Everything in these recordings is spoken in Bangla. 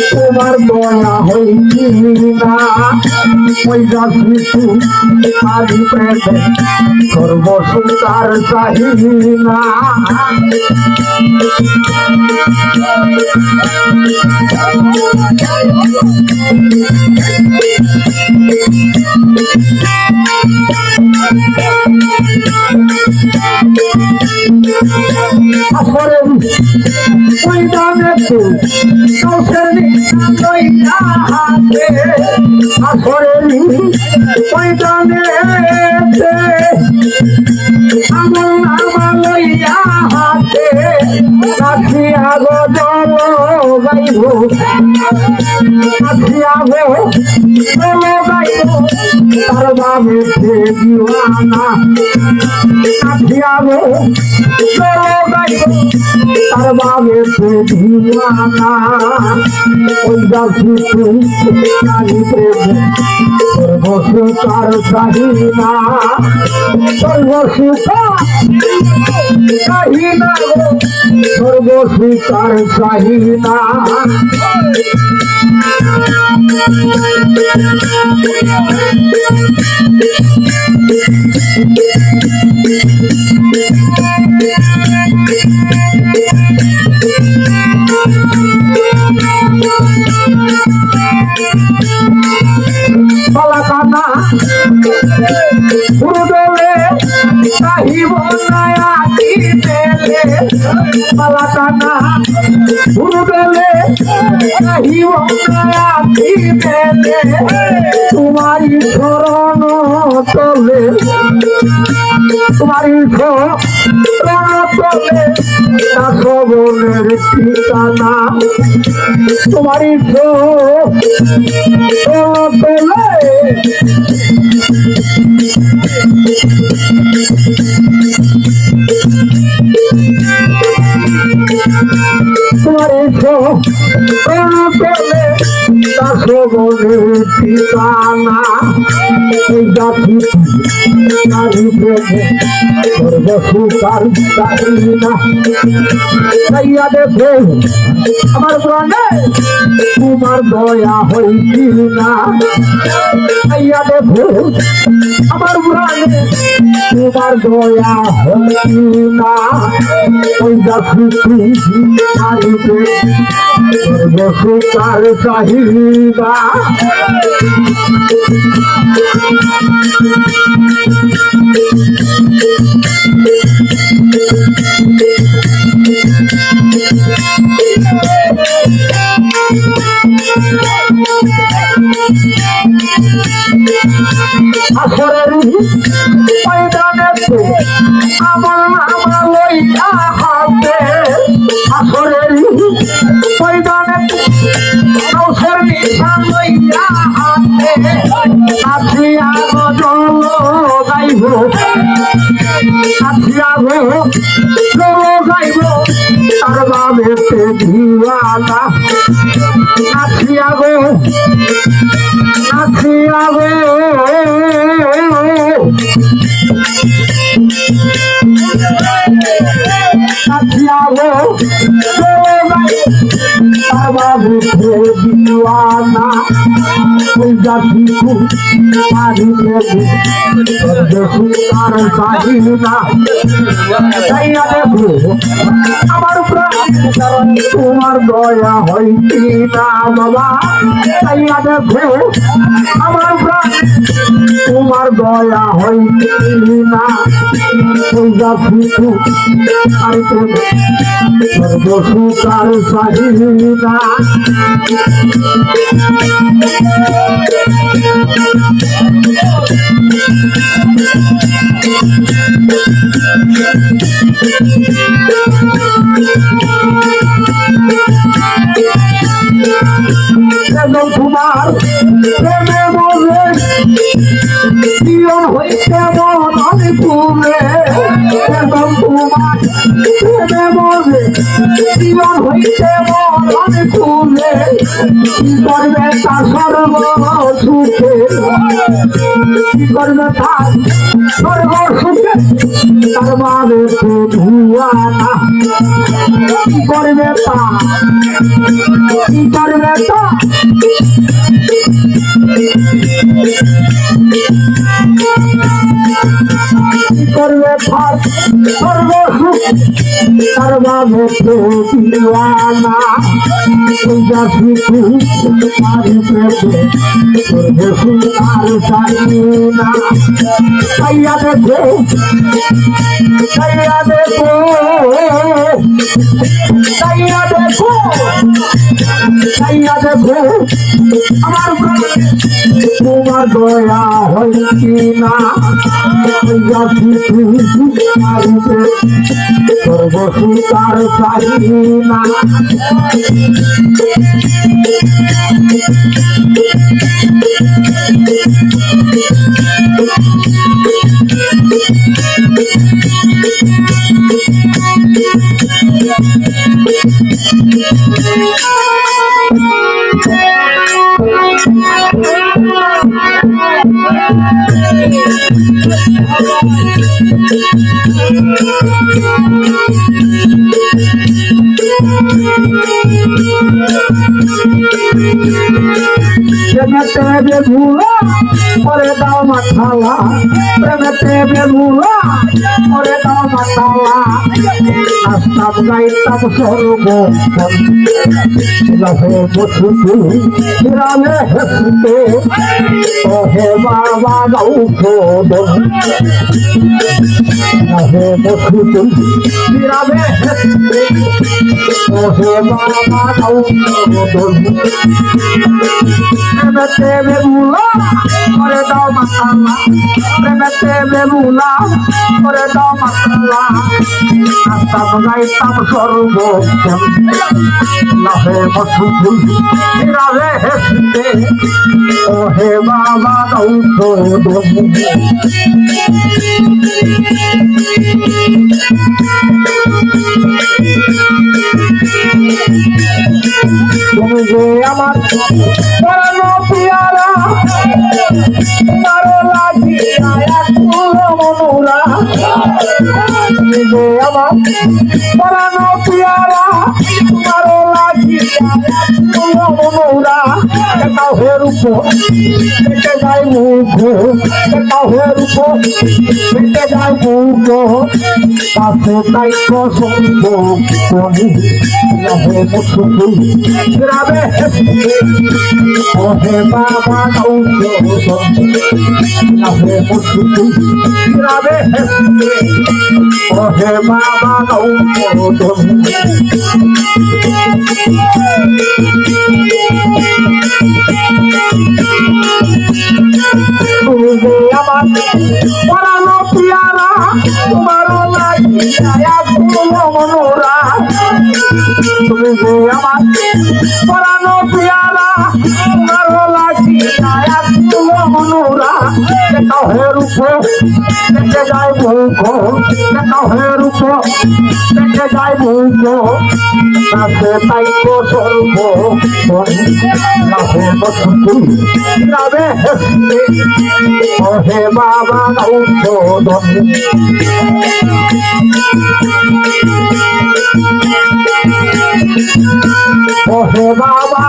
তোমার দয়া হইছি না ওই যাচ্ছি আদি প্রেমে সর্বসুতার চাহি না আসরে ওই দানে তো কাউসের লইয়া হাতে আসরে ওই দানে আমল নামা লইয়া হাতে রাখিয়া গো জল গাইব রাখিয়া গো জল গাইব তার বাবে দিওয়ানা রাখিয়া গো জল গাইব তার বাবে দিওয়ানা ওই যাচ্ছি সর্বসুতার চাহিনা সর্বসুতার চাহিনা সর্বসুতার চাহিনা পালাকানা পুরুদলে চাহিব নয়া দিলে পালাকানা পুরুদলে চাহিব নয়া দিলে তোমারি শরণ তলে তোমারি শরণ তলে দাসবনের ঠিকানা তোমারি শরণ তলে তোমারি শরণ তলে দাসবনের ঠিকানা এই জাতি নারী প্রেমে সর্বসুতার চাহিনা চাইয়া দেখো আমার প্রাণে তোমার দয়া হইছি না চাইয়া দেখো আমার প্রাণে তোমার দয়া হইছি না ওই জাতি নারী প্রেমে সর্বসুতার চাহিনা আসরের ময়দানে আমার আমরা লইয়া হাতে আসরের ময়দানে কাউসের নিশান লইয়া হাতে আসিয়া জল গাইব আসিয়া জল গাইব তার বাবে দিওয়ানা আসিয়া গো আসিয়া গো আসিয়া গো তার বাবে দিওয়ানা ওই জাতি সর্বসুতার চাহিনা চাইয়া দেখো আমার প্রাণ তোমার দয়া হইছি না বাবা চাইয়া দেখো আমার প্রাণ তোমার দয়া হইছি না ওই জাতি সর্বসুতার চাহিনা তোমার প্রেমে বলে জীবন হইতে মন পুরে তোমার প্রেমে বলে জীবন হইতে মন পুরে কি করবে তা সর্ব সুখে কি করবে তা সর্ব সুখে তার বারে তো ধুয়ানা কি করবে তা কি করবে তা করবে ফার সর্বসুখ তার বারে তো দিওয়ানা পূজা শিখু আর প্রেমে সর্বসুখ আর চাই না তাইয়া দেখো তাইয়া দেখো তাইয়া দেখো তাইয়া দেখো আমার তোমার দয়া হয় কি না পূজা শিখু আর প্রেমে সর্বসুখ আর চাই না প্রেমেতে ভুলা করে দাও মাথালা প্রেমেতে ভুলা করে দাও মাথালা আসতাম গাইতাম স্বর্গ বসুতু ফিরালে হেসতে হে বাবা গাউ খোদন হে বসুতু ফিরালে হেসতে হে বাবা গাউ খোদন প্রেমেতে বেমুলা করে দাও মাতালা প্রেমেতে বেমুলা করে দাও মাতালা আসতাম গাইতাম সর্বক্ষণ লাভে বসুতুল ফিরালে হেসতে ও হে বাবা দাও খোদন তুমি যে আমার পরানো পিয়ারা মারো লাগিয়া কুলো মনুরা তুমি যে আমার পরানো পিয়ারা মারো লাগিয়া কুলো মনুরা দেখাও হে রূপ দেখে যায় মুখ দেখাও হে রূপ দেখে যায় মুখ কাছে তাই পছন্দ করি লাভে বসুতুল ফিরাবে ও হে বাবা গাউ খোদন লাভে বসুতুল ফিরাবে ও হে বাবা গাউ খোদন তুমি যে আমার পরানো পিয়ারা তোমারও লাগিয়া কুলো মনুরা তুমি যে আমার পরানো পিয়ারা তোমারও লাগিয়া কুলো মনুরা দেখাও হে রূপ দেখে যায় মুখ দেখাও হে রূপ দেখে যায় মুখ কাছে তাই সর্ব লাভে বসুতুল ফিরাবে হেসতে ও হে বাবা গাউ খোদন ও হে বাবা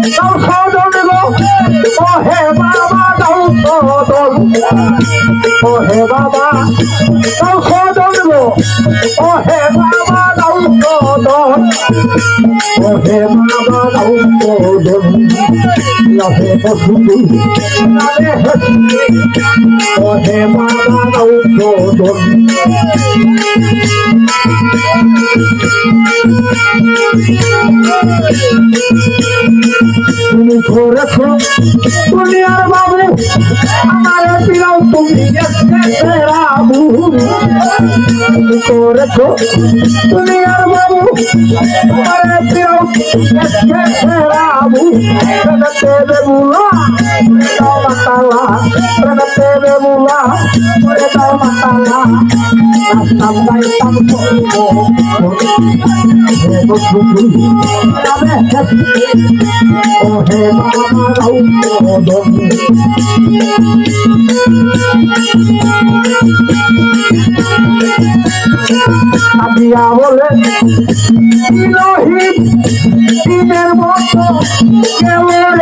গাউ খোদন গো ও হে বাবা গাউ খোদন ও হে বাবা গাউ খোদন গো ও হে বাবা গাউ খোদন ও হে বাবা গাউ খোদন লাভে বসুতুল ফিরাবে হেসতে ও হে বাবা গাউ খোদন তুমি করেছো দুনিয়ার বাবু আমার পিরাও তুমি বাবু তুমি করেছো দুনিয়ার বাবু আমার পিরাও বাবু প্রেমেতে বেমুলা দাও মাতালা প্রেমেতে বেমুলা দাও মাতালা আসতাম গাইতাম স্বর্গ হে বসুতুল ফিরাবে হেসতে ও হে বাবা গাউ খোদন দিয়া বলে বিরোহী দিনের মতো কেমন